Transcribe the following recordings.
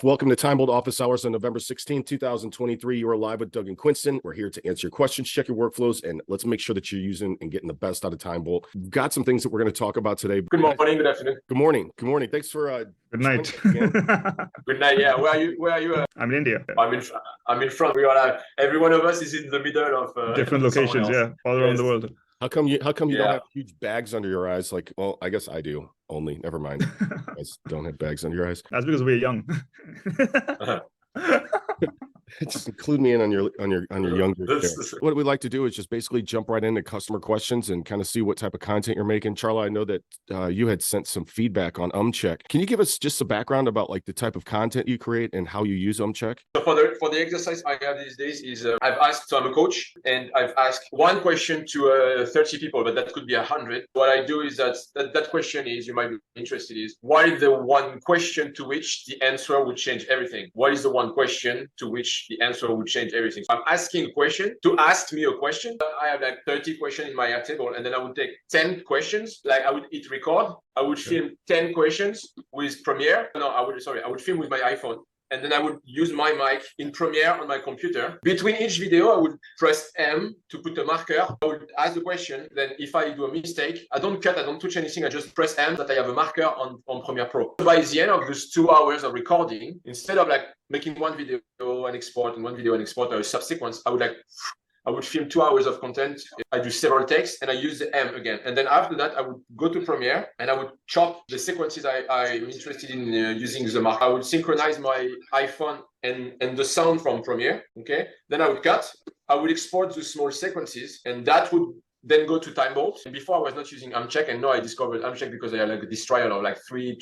Welcome to TimeBolt Office Hours on November 16th, 2023. You are live with Doug and Quinston. We're here to answer your questions, check your workflows, and let's make sure that you're using and getting the best out of TimeBolt. We've got some things that we're going to talk about today. Good morning, good afternoon. Good morning. Good morning. Thanks for good night. Good night. Yeah. Where are you? I'm in India. I'm in front. We are like, every one of us is in the middle of different locations, yeah, all around the world. How come you don't have huge bags under your eyes? Like, well, I guess I do. Only, never mind. You guys don't have bags under your eyes. That's because we're young. Just include me in on your younger. What we like to do is just basically jump right into customer questions and kind of see what type of content you're making. Charlie, I know that you had sent some feedback on Umcheck. Can you give us just a background about like the type of content you create and how you use Umcheck? So for the exercise I have these days is I've asked, so I'm a coach, and I've asked one question to 30 people, but that could be 100. What I do is that question is, you might be interested, is what is the one question to which the answer would change everything? What is the one question to which the answer would change everything? So I'm asking a question to ask me a question. I have like 30 questions in my Airtable, and then I would take 10 questions. Like I would hit record. I would film 10 questions with Premiere. No, I would film with my iPhone. And then I would use my mic in Premiere on my computer. Between each video, I would press M to put a marker. I would ask the question. Then if I do a mistake, I don't cut, I don't touch anything. I just press M that I have a marker on Premiere Pro. By the end of those 2 hours of recording, instead of like making one video and export and one video and export or a subsequence, I would film 2 hours of content. I do several takes and I use the M again. And then after that, I would go to Premiere and I would chop the sequences I'm interested in using the mark. I would synchronize my iPhone and the sound from Premiere, okay? Then I would cut. I would export the small sequences, and that would then go to TimeBolt. And before I was not using Umcheck, and now I discovered Umcheck because I had like this trial of like three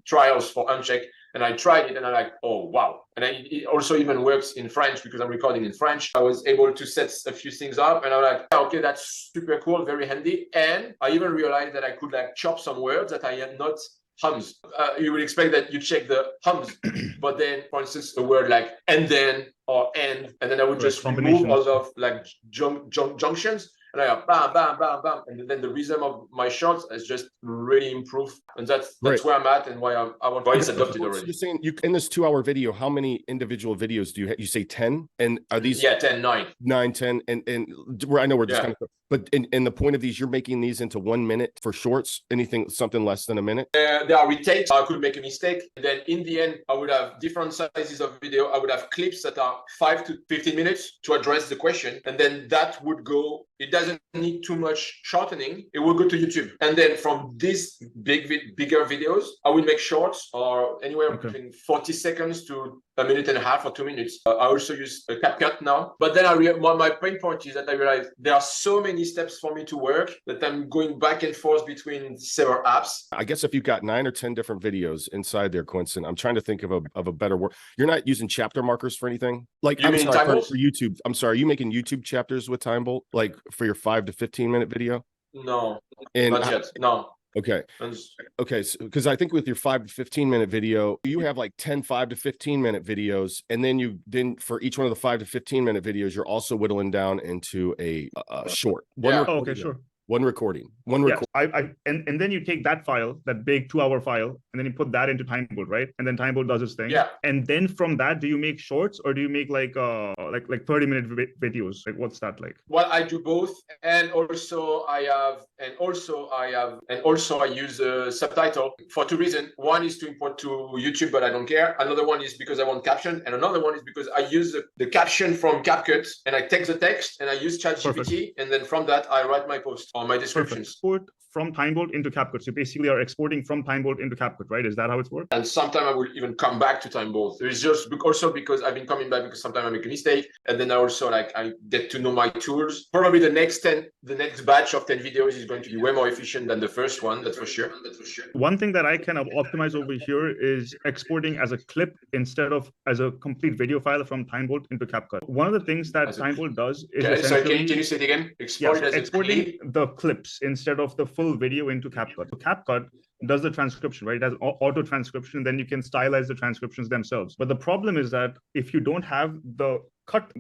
trials for Umcheck. And I tried it and I'm like, oh, wow. And it also even works in French because I'm recording in French. I was able to set a few things up and I'm like, okay, that's super cool, very handy. And I even realized that I could like chop some words that I had not hums. You would expect that you check the hums, but then, for instance, a word like and then or and then I would just remove all of like junctions. And I go bam, bam, bam, bam, and then the rhythm of my shots has just really improved, and that's right. Where I'm at, and why I want. Why it's adopted already. So you're saying in this 2 hour video, how many individual videos do you have? You say 10, and are these 10, 9, 10, and I know we're just kind of, but in the point of these, you're making these into 1 minute for shorts. Something less than a minute. There are retakes. I could make a mistake, and then in the end, I would have different sizes of video. I would have clips that are 5 to 15 minutes to address the question, and then that would go. It doesn't need too much shortening. It will go to YouTube. And then from these bigger videos, I will make shorts or anywhere between 40 seconds to a minute and a half or 2 minutes. I also use a Capcut now. But then my pain point is that I realize there are so many steps for me to work that I'm going back and forth between several apps. I guess if you've got 9 or 10 different videos inside there, Quinston, I'm trying to think of a better word. You're not using chapter markers for anything? Like, for YouTube. I'm sorry, are you making YouTube chapters with TimeBolt? Like for your 5 to 15 minute video? No, not yet. No. Okay. So, because I think with your 5 to 15 minute video, you have like 10 5 to 15 minute videos, and then for each one of the 5 to 15 minute videos, you're also whittling down into a short. Okay, sure. One recording. And then you take that file, that big 2 hour file, and then you put that into TimeBolt, right? And then TimeBolt does its thing. Yeah. And then from that, do you make shorts or do you make like 30-minute videos? Like what's that like? Well, I do both, and also I use a subtitle for 2 reasons. One is to import to YouTube, but I don't care. Another one is because I want caption, and another one is because I use the caption from Capcut, and I take the text and I use ChatGPT, and then from that I write my post. On my descriptions. Export from TimeBolt into Capcut. So basically are exporting from TimeBolt into Capcut, right? Is that how it's worked? And sometimes I will even come back to TimeBolt. It's just also because I've been coming back because sometimes I make a mistake. And then I also I get to know my tools. Probably the next batch of 10 videos is going to be way more efficient than the first one, that's for sure. One thing that I kind of optimize over here is exporting as a clip instead of as a complete video file from TimeBolt into Capcut. One of the things that TimeBolt does is essentially... Can you say it again? Exporting the clips instead of the full video into Capcut. So Capcut does the transcription, right? It has auto transcription, then you can stylize the transcriptions themselves. But the problem is that if you don't have the cut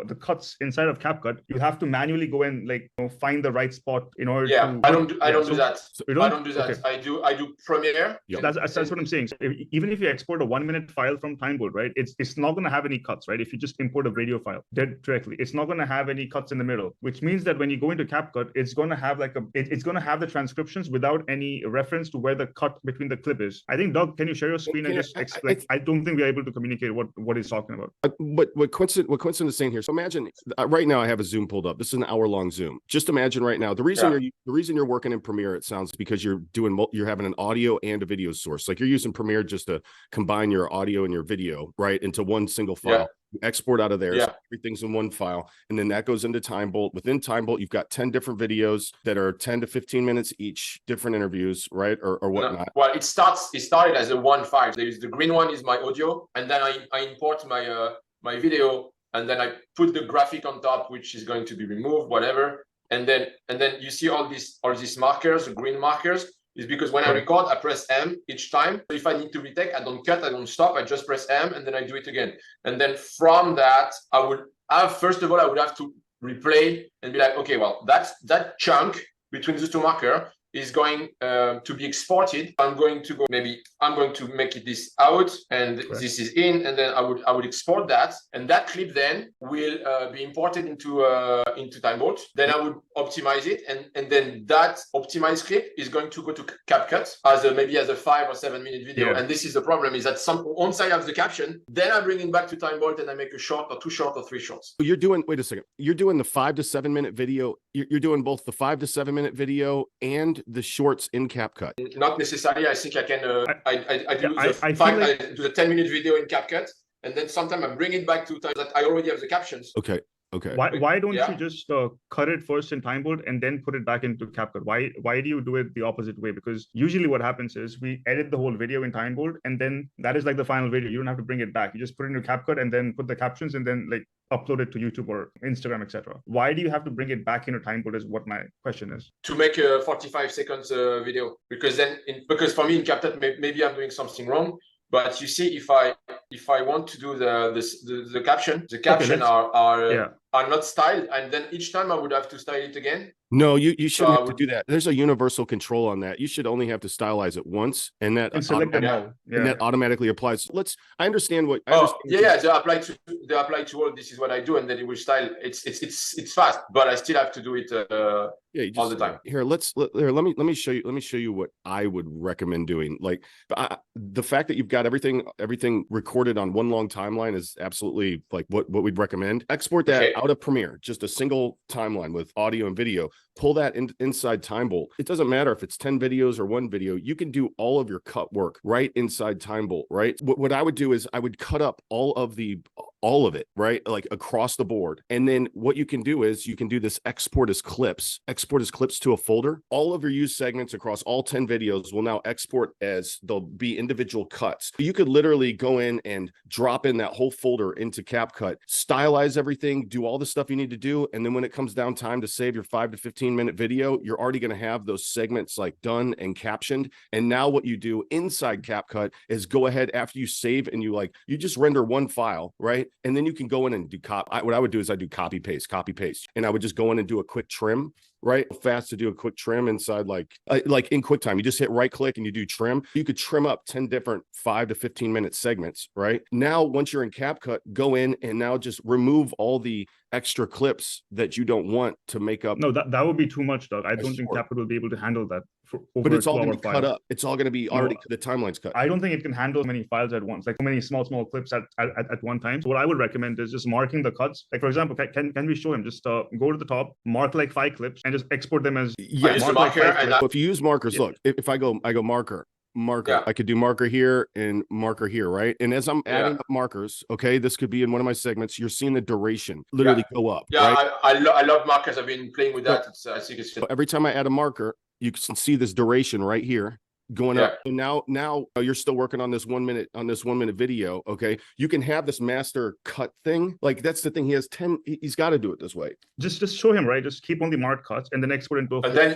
the cuts inside of CapCut, you have to manually go and like find the right spot in order to. I don't do that. You I don't do that. Okay. I do Premiere. Yep. That's what I'm saying. So even if you export a 1-minute file from TimeBolt, right, it's not going to have any cuts, right? If you just import a video file directly, it's not going to have any cuts in the middle, which means that when you go into CapCut, it's going to have it's going to have the transcriptions without any reference to where the cut between the clip is. I think, Doug, can you share your screen and just I don't think we're able to communicate what he's talking about. But what Quinton is saying here. So imagine right now I have a Zoom pulled up. This is an hour-long Zoom. Just imagine right now the reason you're working in Premiere, it sounds, because you're having an audio and a video source. Like you're using Premiere just to combine your audio and your video right into one single file. Yeah. You export out of there, so everything's in one file, and then that goes into TimeBolt. Within TimeBolt, you've got 10 different videos that are 10 to 15 minutes each, different interviews, right, or whatnot. No. Well, it started as a one file. There is the green one is my audio, and then I import my video, and then I put the graphic on top, which is going to be removed, whatever. And then you see all these markers, the green markers, is because when I record, I press M each time. If I need to retake, I don't cut, I don't stop, I just press M and then I do it again. And then from that, I would have to replay and be like, okay, well, that chunk between the two markers is going to be exported. I'm going to make this out, and this is in, and then I would export that, and that clip then will be imported into TimeBolt. Then I would optimize it, and then that optimized clip is going to go to CapCut maybe as a 5 or 7 minute video. And this is the problem, is that once I have the caption, then I bring it back to TimeBolt and I make a short or 2 short or 3 shorts. You're doing, wait a second, you're doing the 5 to 7 minute video. You're doing both the 5 to 7 minute video and the shorts in CapCut. Not necessarily. I think I can. I do the 10-minute video in CapCut, and then sometimes I bring it back to time that I already have the captions. Okay. Why don't you just cut it first in TimeBolt and then put it back into CapCut? Why do you do it the opposite way? Because usually what happens is we edit the whole video in TimeBolt, and then that is like the final video. You don't have to bring it back. You just put it into CapCut and then put the captions and then like upload it to YouTube or Instagram, etc. Why do you have to bring it back into TimeBolt is what my question is. To make a 45 seconds video, because for me in CapCut, maybe I'm doing something wrong. But you see, if I want to do the caption, are not styled, and then each time I would have to style it again. No, you shouldn't have to do that. There's a universal control on that. You should only have to stylize it once, and that automatically applies. I understand what. They apply to all. This is what I do, and then it will style. It's fast, but I still have to do it all the time. Here, let me show you. Let me show you what I would recommend doing. Like the fact that you've got everything recorded on one long timeline is absolutely like what we'd recommend. Export that out of Premiere, just a single timeline with audio and video. Pull that inside TimeBolt. It doesn't matter if it's 10 videos or 1 video. You can do all of your cut work right inside TimeBolt, right? What I would do is I would cut up all of it, right? Like across the board. And then what you can do is you can do this export as clips to a folder. All of your used segments across all 10 videos will now export as they'll be individual cuts. You could literally go in and drop in that whole folder into CapCut, stylize everything, do all the stuff you need to do. And then when it comes down time to save your 5 to 15 minute video, you're already going to have those segments like done and captioned. And now what you do inside CapCut is go ahead after you save and you just render one file, right? And then you can go in and do what I would do is I do copy paste, and I would just go in and do a quick trim, right? Fast to do a quick trim inside, like in QuickTime, you just hit right click and you do trim. You could trim up 10 different 5 to 15 minute segments, right? Now, once you're in CapCut, go in and now just remove all the extra clips that you don't want to make up. No, that would be too much, Doug. I don't think CapCut will be able to handle that. But it's all going to be cut up. It's all going to be already the timeline's cut. I don't think it can handle many files at once, like so many small clips at one time. So what I would recommend is just marking the cuts. Like for example, can we show him? Just go to the top, mark like 5 clips, and just export them as if you use markers. Look, if I go marker. I could do marker here and marker here, right? And as I'm adding up markers, okay, this could be in one of my segments, you're seeing the duration literally go up. Right? I love markers. I've been playing with that. I think it's every time I add a marker, you can see this duration right here going up. And now you're still working on this 1 minute video. Okay, you can have this master cut thing. Like that's the thing. He has 10. He's got to do it this way. Just show him, right? Just keep on the marked cuts and then export into. And then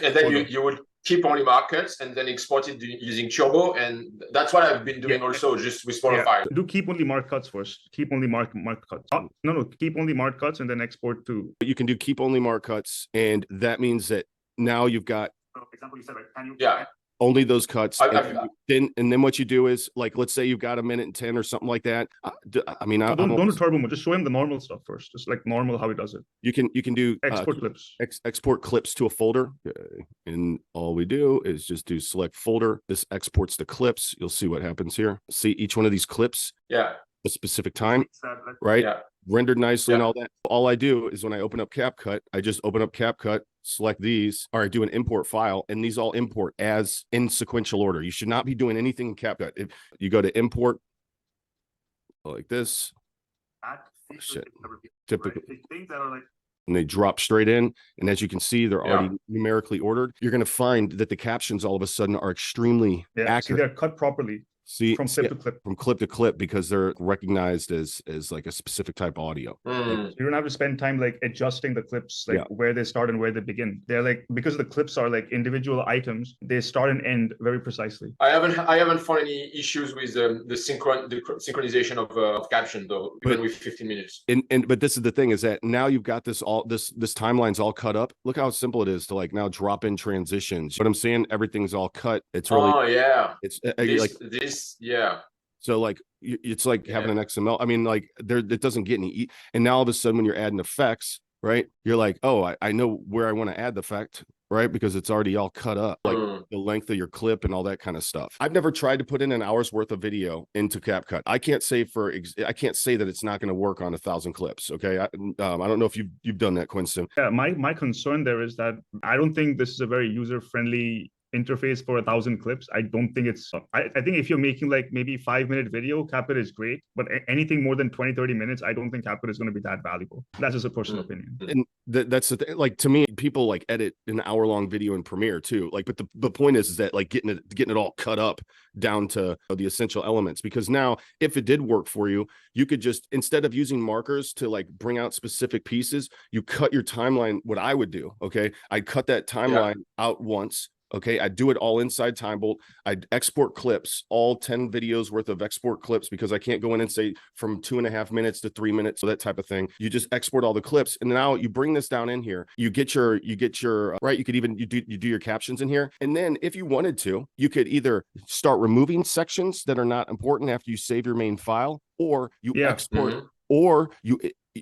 keep only mark cuts and then export it using Turbo. And that's what I've been doing also just with smaller files. Do keep only mark cuts first. Keep only mark cuts. No, keep only mark cuts and then export to. You can do keep only mark cuts. And that means that now you've got, for example, you said, right? Can you, only those cuts. And then what you do is, like, let's say you've got 1:10 or something like that. I mean, don't do turbo mode. Just show him the normal stuff first, just like normal how he does it. You can do export clips. Export clips to a folder, and all we do is just do select folder. This exports the clips. You'll see what happens here. See each one of these clips. Yeah. A specific time, right? Yeah. Rendered nicely and all that. All I do is when I open up CapCut, I just open up CapCut, select these, or I do an import file, and these all import as in sequential order. You should not be doing anything in CapCut. If you go to import like this, shit, typically, and they drop straight in. And as you can see, they're already numerically ordered. You're going to find that the captions all of a sudden are extremely accurate. See, they're cut properly. See, from clip to clip, to clip, because they're recognized as like a specific type of audio. You don't have to spend time like adjusting the clips, like where they start and where they begin. They're like, because the clips are like individual items, they start and end very precisely. I haven't found any issues with the synchronization of caption though, even with 15 minutes. But this is the thing, is that now you've got this timeline's all cut up. Look how simple it is to like now drop in transitions. What I'm saying, everything's all cut. It's really it's this. So like it's like having an XML. I mean, like it doesn't get any. And now all of a sudden when you're adding effects, right, you're like, oh, I know where I want to add the effect, right, because it's already all cut up, like the length of your clip and all that kind of stuff. I've never tried to put in an hour's worth of video into CapCut. I can't say that it's not going to work on 1,000 clips. Okay, I don't know if you've done that, Quinston. Yeah, my concern there is that I don't think this is a very user-friendly interface for 1,000 clips. I don't think it's, I think if you're making like maybe 5-minute video, Capcut is great, but anything more than 20-30 minutes, I don't think Capcut is going to be that valuable. That's just a personal opinion. And that's the thing. Like, to me, people like edit an hour-long video in Premiere too. Like, but the point is that like getting it all cut up down to the essential elements, because now if it did work for you, you could just, instead of using markers to like bring out specific pieces, you cut your timeline. What I would do, okay, I'd cut that timeline out once. Okay, I do it all inside TimeBolt. I export clips, all 10 videos worth of export clips, because I can't go in and say from 2.5 minutes to 3 minutes, so that type of thing. You just export all the clips, and now you bring this down in here. You get your right. You could even you do your captions in here, and then if you wanted to, you could either start removing sections that are not important after you save your main file, or you export,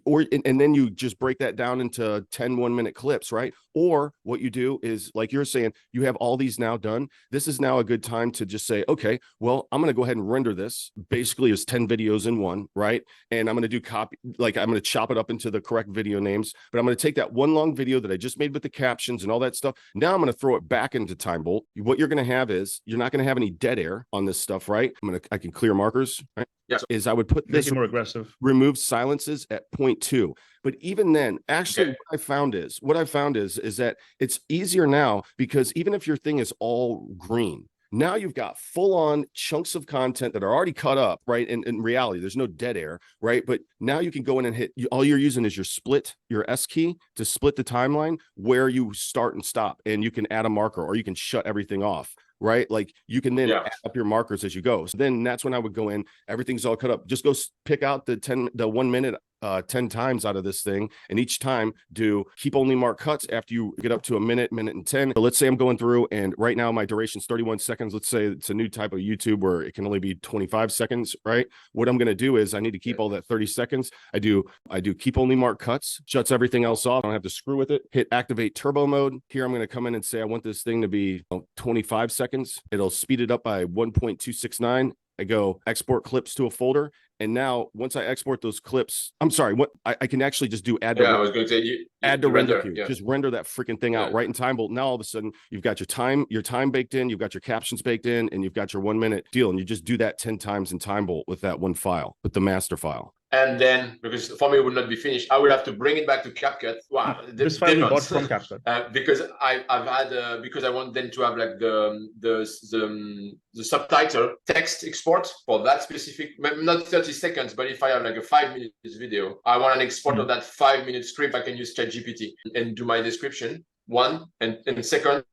and then you just break that down into 10 1-minute clips, right? Or what you do is, like you're saying, you have all these now done. This is now a good time to just say, okay, well, I'm going to go ahead and render this basically as 10 videos in one, right? And I'm going to do I'm going to chop it up into the correct video names, but I'm going to take that one long video that I just made with the captions and all that stuff. Now I'm going to throw it back into TimeBolt. What you're going to have is, you're not going to have any dead air on this stuff, right? I can clear markers, right? Yes. Is I would put this more aggressive, remove silences at 0.2. But even then, actually, what I found is that it's easier now, because even if your thing is all green, now you've got full on chunks of content that are already cut up, right? And in reality, there's no dead air, right? But now you can go in and hit, all you're using is your S key to split the timeline where you start and stop. And you can add a marker, or you can shut everything off, right? Like, you can then add up your markers as you go. So then that's when I would go in, everything's all cut up. Just go pick out the 1 minute 10 times out of this thing, and each time do keep only mark cuts after you get up to a minute and 10. So let's say I'm going through, and right now my duration is 31 seconds. Let's say it's a new type of YouTube where it can only be 25 seconds, right? What I'm going to do is I need to keep all that 30 seconds. I do keep only mark cuts, shuts everything else off. I don't have to screw with it. Hit activate turbo mode. Here I'm going to come in and say I want this thing to be 25 seconds. It'll speed it up by 1.269. I go export clips to a folder. And now once I export those clips, I'm sorry, what I can actually just do add to I was going to say add to render queue. Just render that freaking thing out right in TimeBolt. Now all of a sudden you've got your time baked in, you've got your captions baked in, and you've got your 1 minute deal. And you just do that 10 times in TimeBolt with that one file, with the master file. And then, because for me it would not be finished, I will have to bring it back to CapCut. Wow, this file we bought from CapCut. Because I've had because I want them to have like the subtitle text export for that specific, not 30 seconds, but if I have like a 5-minute video, I want an export of that 5-minute script. I can use ChatGPT and do my description. One, and second,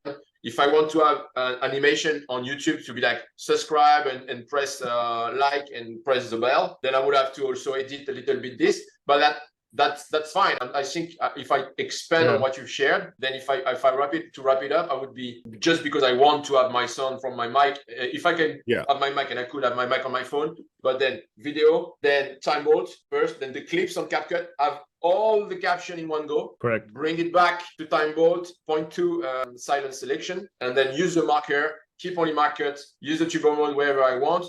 If I want to have an animation on YouTube to be like subscribe and press like and press the bell, then I would have to also edit a little bit this, but that's fine. I think if I expand on what you've shared, then if I wrap it up, I would be, just because I want to have my sound from my mic. If I can have my mic, and I could have my mic on my phone, but then video, then TimeBolt first, then the clips on Capcut, have all the caption in one go. Correct. Bring it back to TimeBolt, point to silent selection, and then use the marker, keep only market, use the turbo mode wherever I want.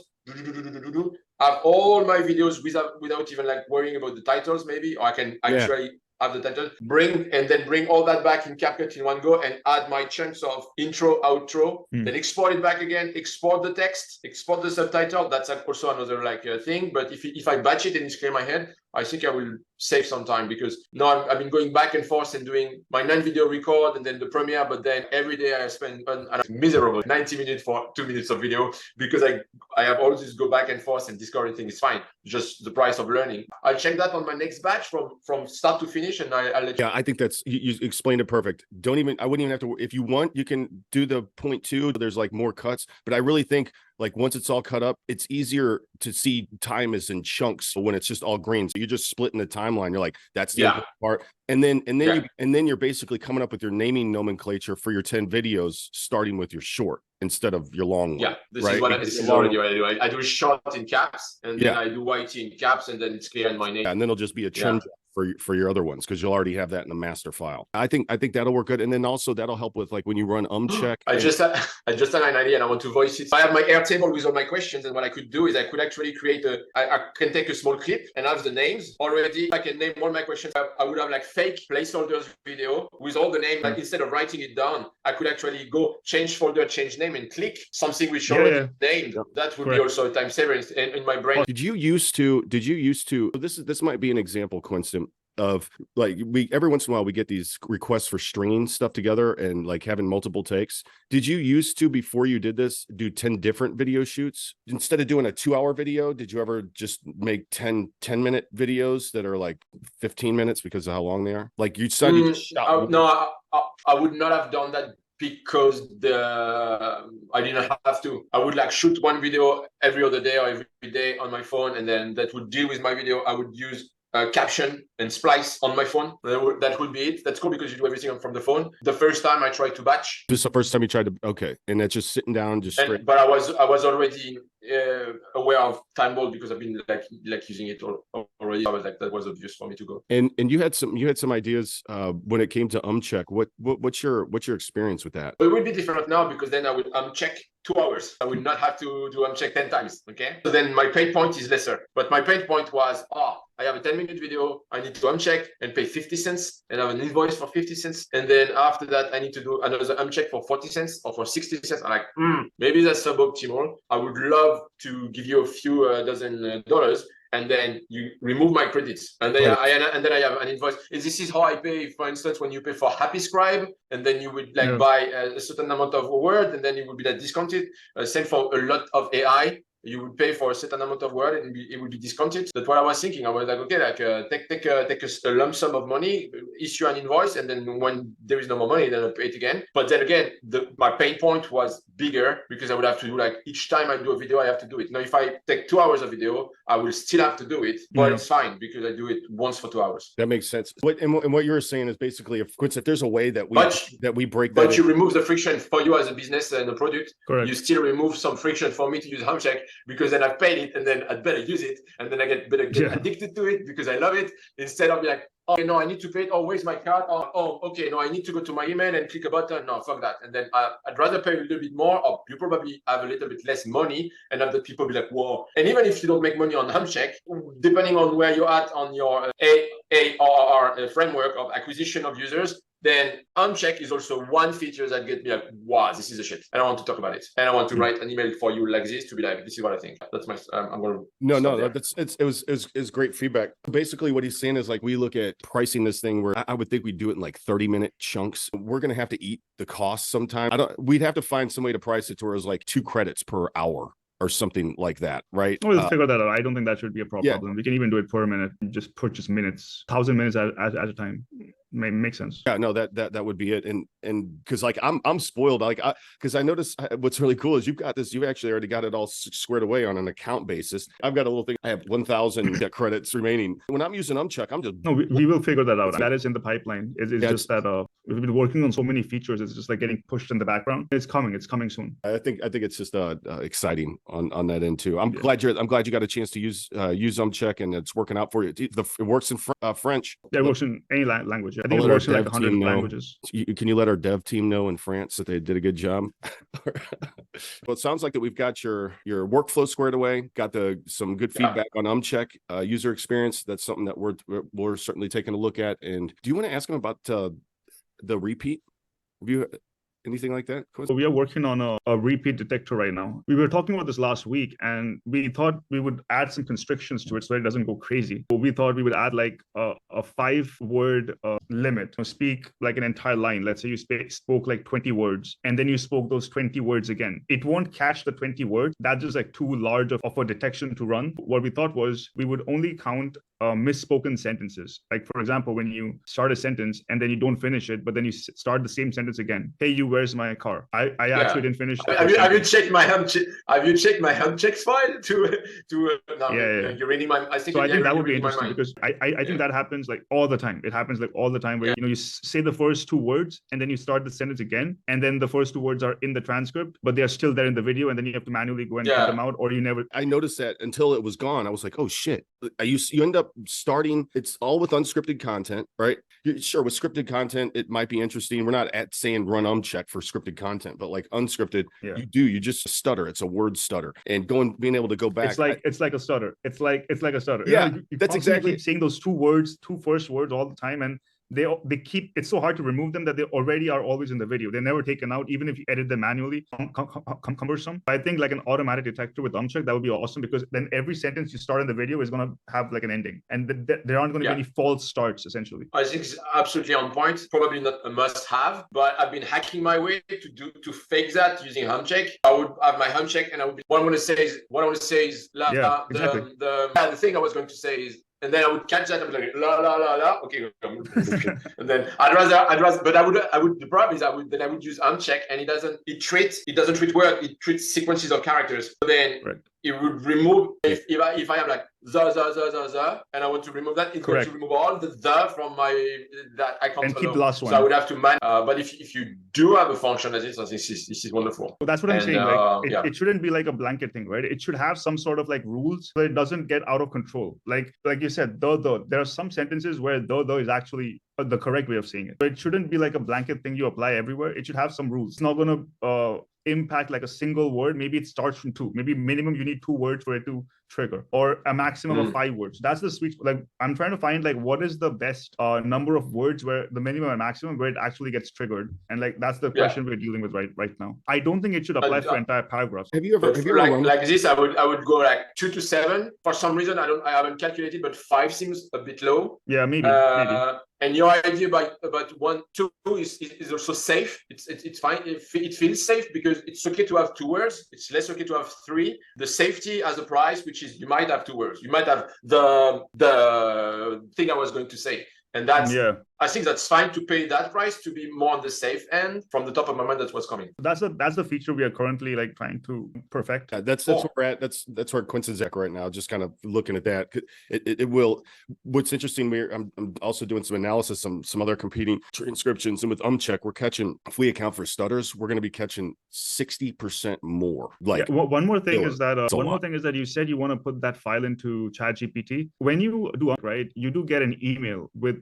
Have all my videos without even like worrying about the titles, maybe, or I can actually have the title, bring all that back in Capcut in one go, and add my chunks of intro, outro, then export it back again, export the text, export the subtitle. That's also another like thing. But if I batch it and it's clear in my head, I think I will save some time, because now I've been going back and forth and doing my 9-video record and then the premiere, but then every day I spend a miserable 90 minutes for 2 minutes of video, because I have always to go back and forth and discover everything. Is fine, just the price of learning. I'll check that on my next batch from start to finish, and I'll let you. I think that's, you explained it perfect. I wouldn't even have to, if you want, you can do the 0.2. There's like more cuts, but I really think like once it's all cut up, it's easier to see time is in chunks when it's just all green. So you're just splitting the timeline. You're like, that's the important part. And then you're basically coming up with your naming nomenclature for your 10 videos, starting with your short instead of your long one. Yeah, this is already what I do. I do short in caps, and then I do YT in caps, and then it's clear in my name. And then it'll just be a trim for your other ones, because you'll already have that in the master file. I think that'll work good. And then also that'll help with like when you run Umcheck. I just had an idea, and I want to voice it. I have my Airtable with all my questions, and what I could do is I could actually create I can take a small clip and have the names already. I can name all my questions. I would have like fake placeholders video with all the names. Like instead of writing it down, I could actually go change folder, change name, and click something which already named. That would be also a time saver in my brain. Did you used to, this might be an example, Quinston, of like, every once in a while we get these requests for stringing stuff together and like having multiple takes. Did you used to, before you did this, do 10 different video shoots instead of doing a 2-hour video? Did you ever just make 10-minute videos that are like 15 minutes because of how long they are? Like you said, no, I would not have done that, because I didn't have to. I would like shoot one video every other day or every day on my phone, and then that would deal with my video. I would use caption and splice on my phone. That would be it. That's cool, because you do everything from the phone. The first time I tried to batch. This is the first time you tried to, okay. And that's just sitting down, just straight. But I was already aware of TimeBolt, because I've been like using it already. I was like, that was obvious for me to go. And you had some ideas when it came to Umcheck. What's your experience with that? It would be different now, because then I would Umcheck 2 hours. I would not have to do Umcheck 10 times. Okay. So then my pain point is lesser. But my pain point was, I have a 10-minute video. I need to Umcheck and pay 50 cents and have an invoice for 50 cents. And then after that, I need to do another Umcheck for 40 cents or for 60 cents. I'm like, maybe that's suboptimal. I would love to give you a few dozen dollars, and then you remove my credits, and then I have an invoice. This is how I pay, for instance, when you pay for Happy Scribe, and then you would like buy a certain amount of word, and then it would be that discounted. Same for a lot of AI. You would pay for a certain amount of word, and it would be discounted. That's what I was thinking. I was like, okay, like take a lump sum of money, issue an invoice, and then when there is no more money, then I pay it again. But then again, my pain point was bigger, because I would have to do like each time I do a video, I have to do it. Now, if I take 2 hours of video, I will still have to do it, but it's fine, because I do it once for 2 hours. That makes sense. And what you're saying is basically, if there's a way that we break that, but you remove the friction for you as a business and a product. Correct. You still remove some friction for me to use Umcheck, because then I've paid it, and then I'd better use it, and then I get addicted to it because I love it, instead of like, okay, no, I need to pay it. Oh, where's my card? Oh, okay, no, I need to go to my email and click a button. No, fuck that. And then I'd rather pay a little bit more, or you probably have a little bit less money, and have the people be like, whoa. And even if you don't make money on Umcheck, depending on where you're at on your ARR framework of acquisition of users, then Umcheck is also one feature that gets me like, wow, this is a shit. And I want to talk about it. And I want to write an email for you like this to be like, this is what I think. That's my, I'm going to. No, it's great feedback. Basically what he's saying is like, we look at pricing this thing where I would think we'd do it in like 30-minute chunks. We're going to have to eat the cost sometime. We'd have to find some way to price it to where it was like 2 credits per hour or something like that, right? We'll figure that out. I don't think that should be a problem. We can even do it per minute, just purchase minutes, 1,000 minutes at a time. Makes sense. Yeah, no, that would be it. And because like I'm spoiled, like because I noticed what's really cool is you've actually already got it all squared away on an account basis. I've got a little thing. I have 1,000 credits remaining. When I'm using Umcheck, I'm just no. We will figure that out. That is in the pipeline. It's just that we've been working on so many features. It's just like getting pushed in the background. It's coming. It's coming soon. I think it's just exciting on that end too. I'm glad you got a chance to use Umcheck and it's working out for you. It works in French. Yeah, it works in any language. I think it works in like 100 languages. Can you let our dev team know in France that they did a good job? Well, it sounds like that we've got your workflow squared away, got some good feedback on Umcheck user experience. That's something that we're certainly taking a look at. And do you want to ask him about the repeat? Have you anything like that? So we are working on a repeat detector right now. We were talking about this last week, and we thought we would add some constrictions to it so it doesn't go crazy. So we thought we would add like a 5-word limit. So speak like an entire line. Let's say you spoke like 20 words, and then you spoke those 20 words again. It won't catch the 20 words. That's just like too large of a detection to run. What we thought was we would only count misspoken sentences. Like, for example, when you start a sentence and then you don't finish it, but then you start the same sentence again. Hey, where's my car? I actually didn't finish. Have you checked my Umcheck file you're reading my. I think that would be interesting because I think that happens like all the time. It happens like all the time where you say the first 2 words and then you start the sentence again, and then the first 2 words are in the transcript, but they're still there in the video, and then you have to manually go and cut them out, or you never. I noticed that until it was gone. I was like, oh shit. You end up starting, it's all with unscripted content, right? Sure, with scripted content, it might be interesting. We're not saying run Umcheck for scripted content, but like unscripted, you just stutter. It's a word stutter, and being able to go back. It's like a stutter. It's like a stutter. Yeah, that's exactly. Keep saying those 2 first words all the time, and they keep. It's so hard to remove them that they already are always in the video. They're never taken out, even if you edit them manually. Cumbersome. I think like an automatic detector with Umcheck, that would be awesome, because then every sentence you start in the video is going to have like an ending, and there aren't going to be any false starts. Essentially, I think it's absolutely on point. Probably not a must-have, but I've been hacking my way to fake that using Umcheck. I would have my Umcheck, and I would be, what I want to say is the thing I was going to say is. And then I would catch that and be like, la la la la. Okay, and then I'd rather, but I would. The problem is I would use Umcheck, and it doesn't treat words, it treats sequences of characters. So then it would remove if I have like the, and I want to remove that, it's going to remove all the from that I can't. And keep the last one. So I would have to but if you do have a function as this, I think this is wonderful. Well, that's what I'm saying. Like it shouldn't be like a blanket thing, right? It should have some sort of like rules so it doesn't get out of control. Like you said, there are some sentences where the is actually the correct way of saying it. But it shouldn't be like a blanket thing you apply everywhere. It should have some rules. It's not going to impact like a single word. Maybe it starts from 2. Maybe minimum you need 2 words for it to trigger, or a maximum of 5 words. That's the sweet spot. Like I'm trying to find like what is the best number of words where the minimum and maximum where it actually gets triggered, and like that's the question we're dealing with right now. I don't think it should apply for entire paragraphs. Have you ever like this? I would go like 2 to 7. For some reason I haven't calculated, but 5 seems a bit low. Yeah, maybe. And your idea about 1, 2 is also safe. It's fine. It feels safe because it's okay to have 2 words. It's less okay to have 3. The safety has a price, which is you might have 2 words. You might have the thing I was going to say. And that's, I think that's fine to pay that price to be more on the safe end. From the top of my mind, that's what's coming. That's the feature we are currently like trying to perfect. That's where we're at. That's where Quince is at right now. Just kind of looking at that. It will. What's interesting, I'm also doing some analysis, some other competing transcriptions, and with Umcheck, we're catching. If we account for stutters, we're going to be catching 60% more. Like one more thing is that you said you want to put that file into ChatGPT. When you do you do get an email with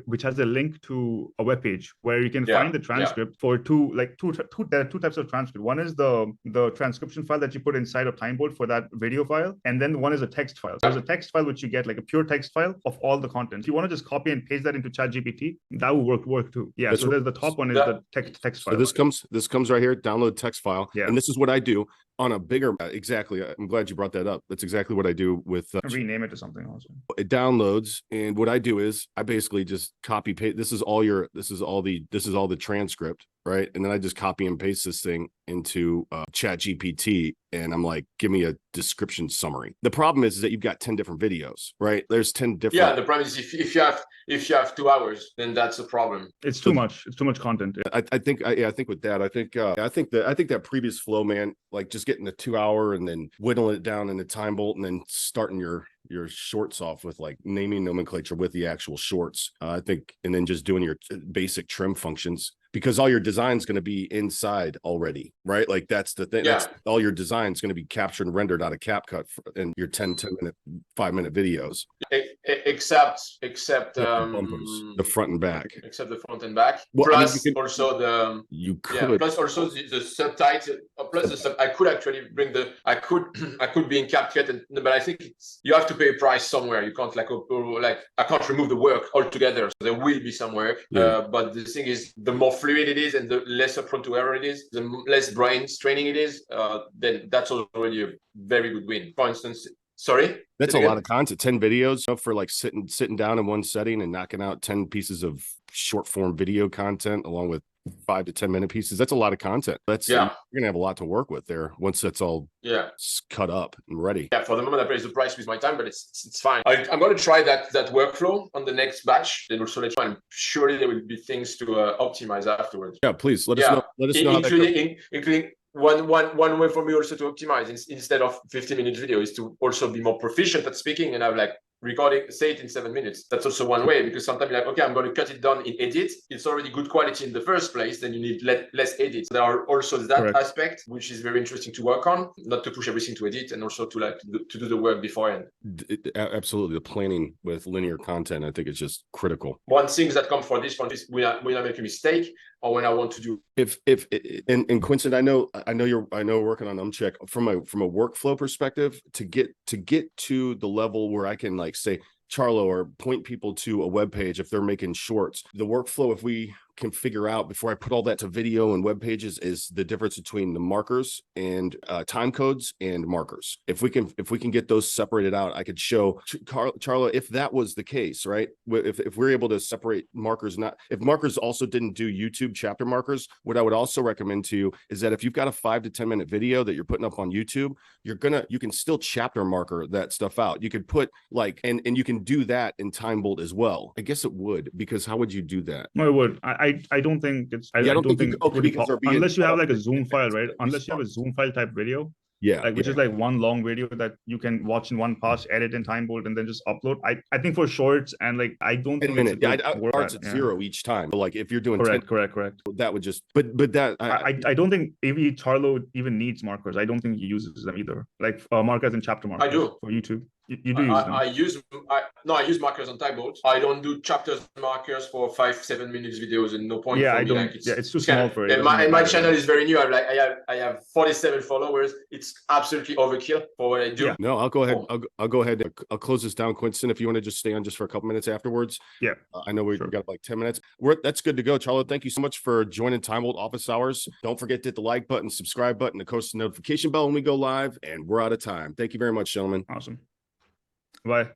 which has a link to a web page where you can find the transcript for there are 2 types of transcript. One is the transcription file that you put inside of TimeBolt for that video file, and then one is a text file. So there's a text file which you get like a pure text file of all the content. If you want to just copy and paste that into ChatGPT, that will work too. Yeah. So there's the top one is the text file. So this comes right here. Download text file. Yeah. And this is what I do on a bigger. Exactly. I'm glad you brought that up. That's exactly what I do with. Rename it to something also. It downloads, and what I do is I basically just copy paste. This is all the transcript. right? And then I just copy and paste this thing into ChatGPT, and I'm like, give me a description summary. The problem is that you've got 10 different videos, right? There's 10 different. Yeah, the problem is if you have 2 hours, then that's a problem. It's too much. It's too much content. I think with that, I think that previous flow, man, like just getting the 2 hour and then whittling it down into TimeBolt and then starting your shorts off with like naming nomenclature with the actual shorts. I think, and then just doing your basic trim functions, because all your design is going to be inside already, right? Like that's the thing. Yeah. That's all your design is going to be captured and rendered out of Capcut in your 10-minute, 5-minute videos. Except the bumpers, the front and back. Except the front and back. Well, plus I mean, also the you could. Yeah, plus also the subtitle. Plus I could actually bring I could be in Capcut, but I think you have to pay a price somewhere. You can't like I can't remove the work altogether. So there will be some work. Yeah. But the thing is, the more fluid it is and the less prone to error it is, the less brain straining it is, then that's already a very good win. For instance, sorry? That's a lot of content. 10 videos for like sitting down in one setting and knocking out 10 pieces of short form video content along with 5 to 10 minute pieces. That's a lot of content. You're gonna have a lot to work with there once that's all cut up and ready. Yeah, for the moment I raise the price with my time, but it's fine. I'm going to try that workflow on the next batch. Then also let you know. Surely there will be things to optimize afterwards. Yeah, please let us know. Let us know. Including one way for me also to optimize instead of 15-minute video is to also be more proficient at speaking and have like recording, say it in 7 minutes. That's also one way, because sometimes you're like, okay, I'm going to cut it down in edit. It's already good quality in the first place. Then you need less edit. There are also that aspect, which is very interesting to work on, not to push everything to edit, and also to do the work beforehand. Absolutely, the planning with linear content, I think, is just critical. One thing that comes for this one is when I make a mistake or when I want to do. And Quincy, I know working on Umcheck from a workflow perspective to get to the level where I can like say Charlo or point people to a web page if they're making shorts. The workflow, if we can figure out before I put all that to video and web pages, is the difference between the markers and time codes and markers. If we can get those separated out, I could show Charlo if that was the case, right? If we're able to separate markers, if markers also didn't do YouTube chapter markers, what I would also recommend to you is that if you've got a 5 to 10 minute video that you're putting up on YouTube, you can still chapter marker that stuff out. You could put like, and you can do that in TimeBolt as well. I guess it would, because how would you do that? No, it would. I don't think it's. I don't think unless you have like a Zoom file, right? Unless you have a Zoom file type video. Yeah, which is like one long video that you can watch in one pass, edit in TimeBolt, and then just upload. I think for shorts and like I don't think it's starts at 0 each time. But like if you're doing correct, that would just but that I don't think maybe Charlo even needs markers. I don't think he uses them either. Like markers and chapter markers. I do for YouTube. You do use them. I use markers on TimeBolt. I don't do chapters markers for 5-7 minutes videos, and no point. Yeah, for I me. don't. Like it's too small for it. And my channel is very new. I have 47 followers. It's absolutely overkill for what I do. Yeah. No, I'll go ahead. I'll go ahead. I'll close this down, Quinton, if you want to just stay on just for a couple minutes afterwards. Yeah. I know we've got like 10 minutes. That's good to go. Charlo, thank you so much for joining TimeBolt office hours. Don't forget to hit the like button, subscribe button, of course, the notification bell when we go live, and we're out of time. Thank you very much, gentlemen. Awesome. Bye.